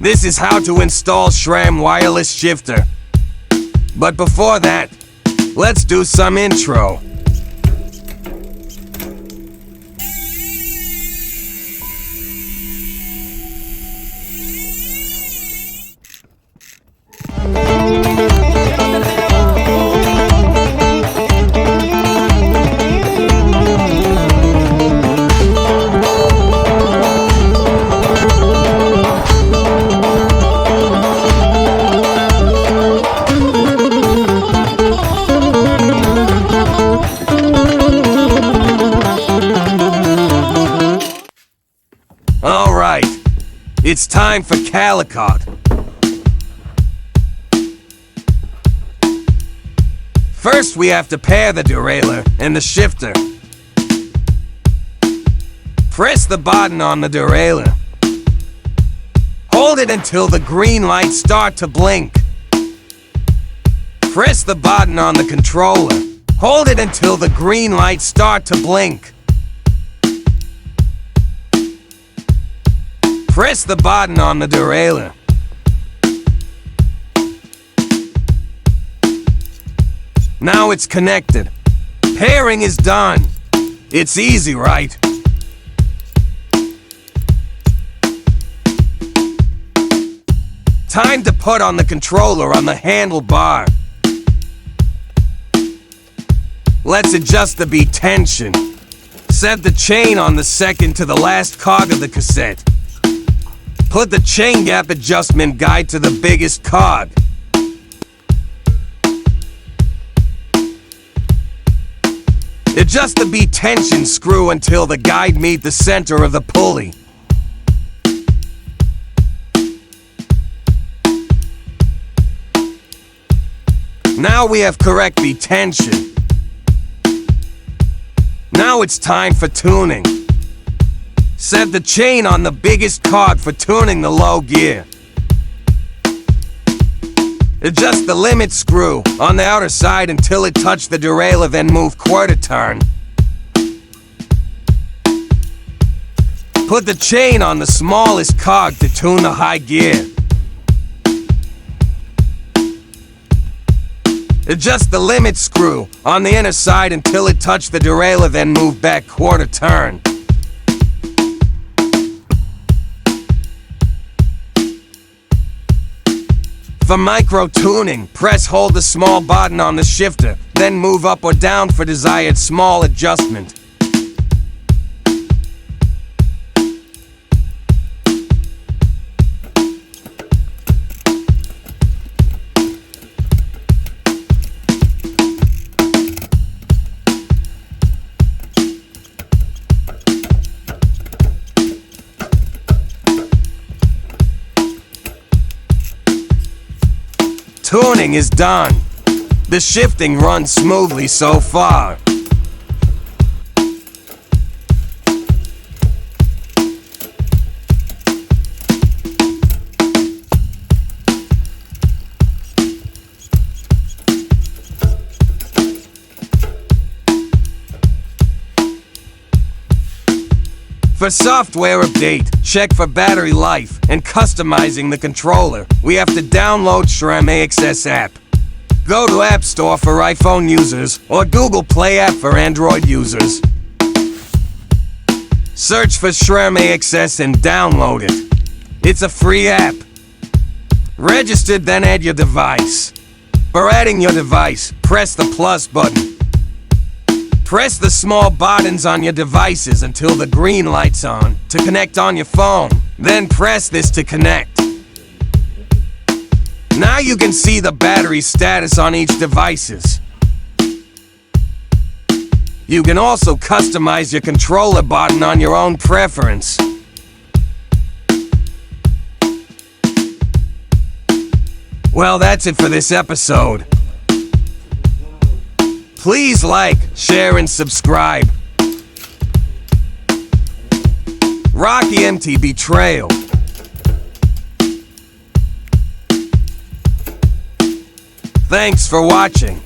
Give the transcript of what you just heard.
This is how to install Sram wireless shifter. But before that, let's do some intro. Alright, it's time for Calicot. First we have to pair the derailleur and the shifter. Press the button on the derailleur. Hold it until the green lights start to blink. Press the button on the controller. Hold it until the green lights start to blink. Press the button on the derailleur. Now it's connected. Pairing is done. It's easy, right? Time to put on the controller on the handlebar. Let's adjust the beat tension. Set the chain on the second to the last cog of the cassette. Put the chain gap adjustment guide to the biggest cog. Adjust the beat tension screw until the guide meet the center of the pulley. Now we have correct beat tension. Now it's time for tuning. Set the chain on the biggest cog for tuning the low gear. Adjust the limit screw on the outer side until it touches the derailleur, then move quarter turn. Put the chain on the smallest cog to tune the high gear. Adjust the limit screw on the inner side until it touches the derailleur, then move back quarter turn. For micro-tuning, hold the small button on the shifter, then move up or down for desired small adjustment. Tuning is done. The shifting runs smoothly so far. For software update, check for battery life, and customizing the controller, we have to download Sram AXS app. Go to App Store for iPhone users, or Google Play app for Android users. Search for Sram AXS and download it. It's a free app. Registered, then add your device. For adding your device, press the plus button. Press the small buttons on your devices until the green light's on to connect on your phone. Then press this to connect. Now you can see the battery status on each devices. You can also customize your controller button on your own preference. Well, that's it for this episode. Please like, share, and subscribe. Rocky MT Betrayal. Thanks for watching.